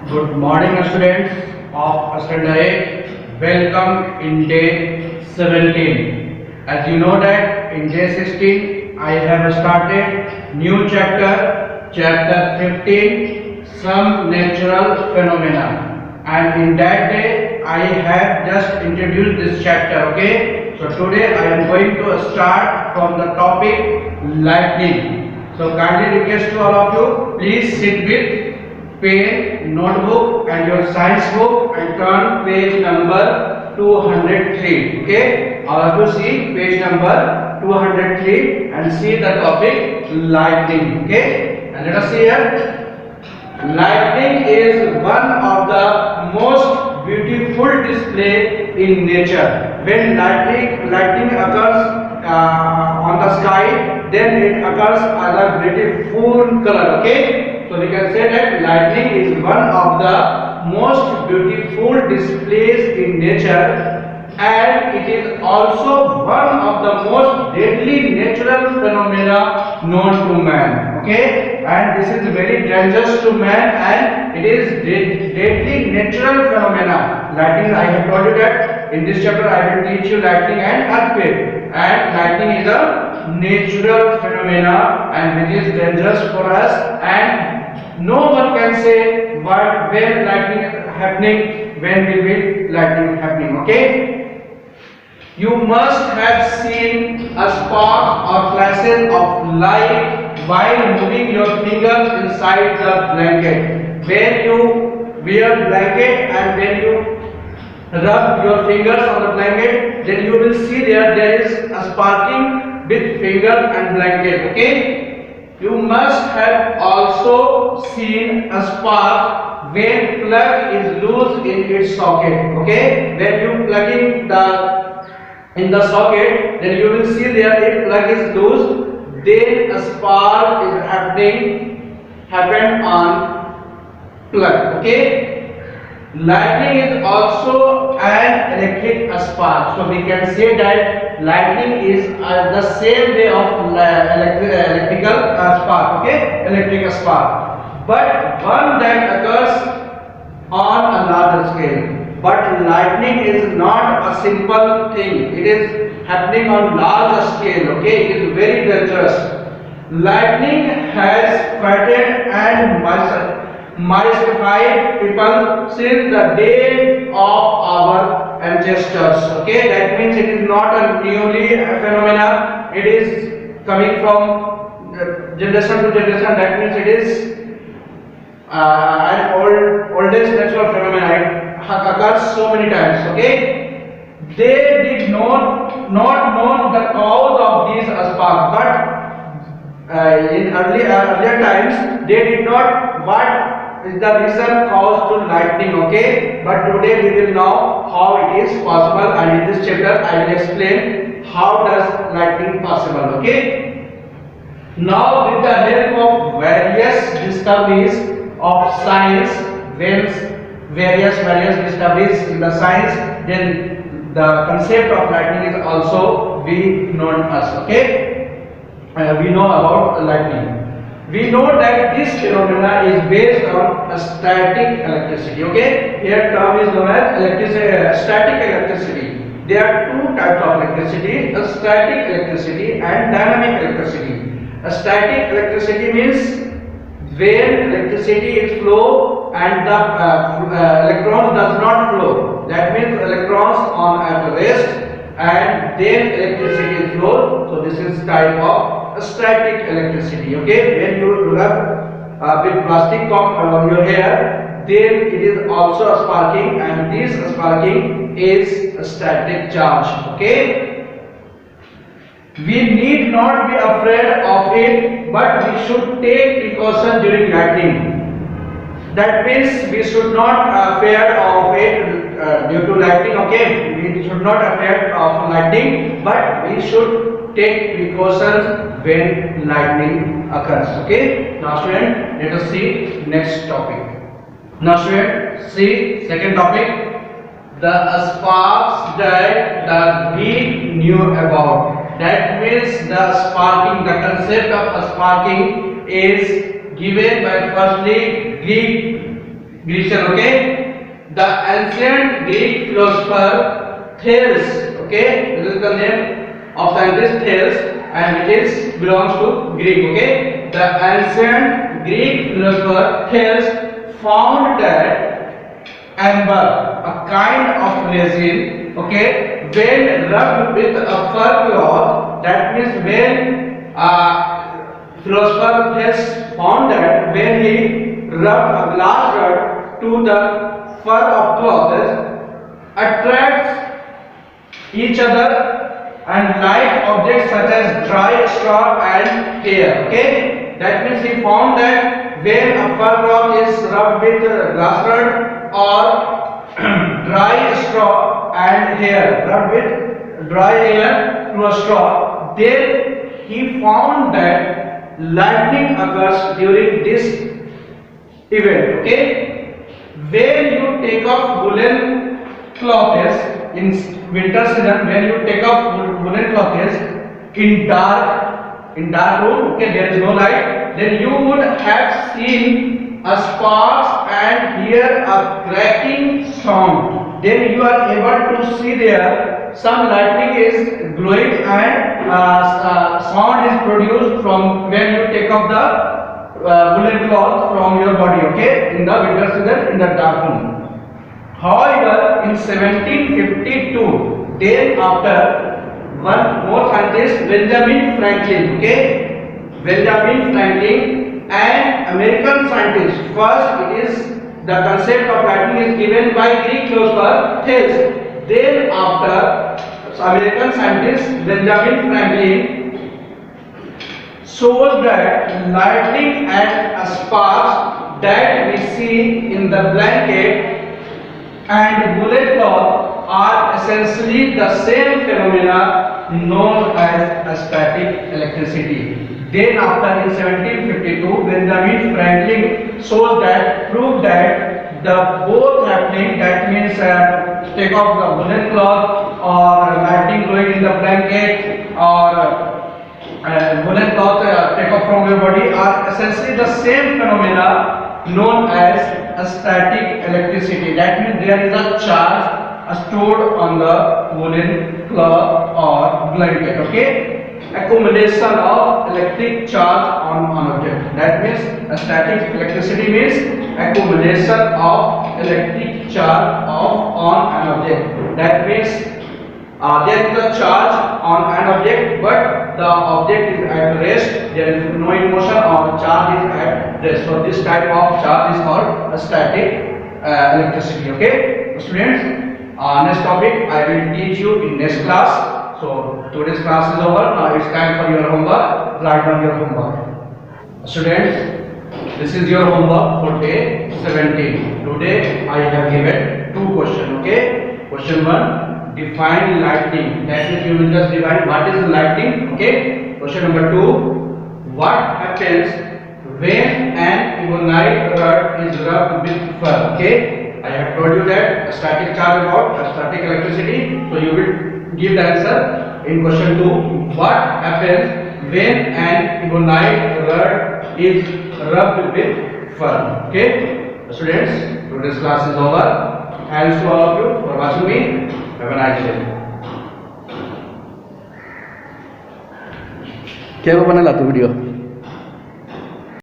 Good morning, students of standard 8. Welcome in day 17. As you know that in day 16 I have started new chapter 15, some natural phenomena, and in that day I have just introduced this chapter. Okay, so today I am going to start from the topic lightning. So kindly request to all of you, please sit with pen, notebook and your science book and turn page number 203. Okay, all of you see page number 203 and see the topic lightning. Okay, and let us see here. Lightning is one of the most beautiful display in nature. When lightning occurs on the sky, then it occurs as a beautiful color. Okay, so we can say that lightning is one of the most beautiful displays in nature, and it is also one of the most deadly natural phenomena known to man. Okay, and this is very dangerous to man, and it is deadly natural phenomena. Lightning, I have told you that in this chapter I will teach you lightning and earthquake, and lightning is a natural phenomena and which is dangerous for us, and no one can say what when lightning happening, when will be lightning happening. Okay, you must have seen a spark or flashes of light while moving your fingers inside the blanket. When you wear blanket and when you rub your fingers on the blanket, then you will see there is a sparking with finger and blanket. Okay, you must have also seen a spark when plug is loose in its socket. Okay, when you plug in the socket, then you will see there if plug is loose, then a spark is happened on plug. Okay, lightning is also an electric spark, so we can say that lightning is the same way of electrical spark. Okay, electric spark, but one that occurs on a larger scale. But lightning is not a simple thing, it is happening on large scale. Okay, it is very dangerous. Lightning has frightened and mystified people since the day of our ancestors. Okay, that means it is not a newly phenomena, it is coming from generation to generation. That means it is an oldest natural phenomena. It occurs so many times. Okay, they did not know the cause of these sparks, but in earlier times they did not what is the reason caused to lightning. Okay, but today we will know how it is possible, and in this chapter I will explain how does lightning possible. Okay, now with the help of various discoveries of science, when various discoveries in the science, then the concept of lightning is also be known us. Okay, we know about lightning. We know that this phenomena is based on static electricity. Okay, here term is known as static electricity. There are two types of electricity: static electricity and dynamic electricity. Static electricity means when electricity is flow and the electrons does not flow. That means electrons on at rest and then electricity is flow. So this is type of static electricity. Okay, when you rub with plastic cup on your hair, then it is also a sparking, and this sparking is a static charge. Okay, we need not be afraid of it, but we should take precaution during lightning. That means we should not fear of it due to lightning. Okay, we should not afraid of lightning, but we should take precautions when lightning occurs. Okay, now student, let us see next topic. Now student, see second topic, the sparks that the Greek knew about. That means the sparking, the concept of sparking is given by firstly Greek Grecian, okay. The ancient Greek philosopher Thales, okay, this is the name of scientist Thales, and which is belongs to Greek, okay. The ancient Greek philosopher Thales found that amber, a kind of resin, okay, when rubbed with a fur cloth, that means when philosopher has found that when he rubbed a glass rod to the fur of clothes, attracts each other and light objects such as dry straw and hair. Okay, that means he found that when a fur cloth is rubbed with glass rod or dry straw and hair, rubbed with dry hair to a straw, then he found that lightning occurs during this event. Okay, when you take off woolen clothes in winter season, when you take off woolen clothes in dark room, okay, there is no light, then you would have seen a sparks and hear a cracking sound. Then you are able to see there some lightning is glowing and sound is produced from when you take off the woolen cloth from your body, okay, in the winter season in the dark room. However, in 1752, then after, one more scientist, Benjamin Franklin, okay, Benjamin Franklin, an American scientist. First, it is the concept of lightning is given by Greek philosopher Thales. Then after, American scientist Benjamin Franklin shows that lightning and sparks that we see in the blanket and woolen cloth are essentially the same phenomena known as static electricity. Then after in 1752, Benjamin Franklin proved that the both happening, that means take off the woolen cloth or lightning glowing in the blanket or woolen cloth take off from your body are essentially the same phenomena known as a static electricity. That means there is a charge stored on the woolen cloth or blanket, okay. Accumulation of electric charge on an object. That means a static electricity means accumulation of electric charge on an object. That means there is a charge on an object, but the object is at rest. There is no motion or charge is at rest. So this type of charge is called a static electricity. Okay, students. Next topic I will teach you in next class. So today's class is over. Now it's time for your homework. Write down your homework. Students, this is your homework for day 17. Today I have given two questions. Okay. Question 1. Define lightning. That means you will just define what is lightning. Okay. Question number 2. What happens when an ebonite rod is rubbed with fur? Okay. I have told you that a static charge about a static electricity. So you will give the answer in question 2. What happens when an ebonite rod is rubbed with fur? Okay. Students, today's class is over. Thanks to all of you for watching me. Have a nice day. क्या बना ला तू video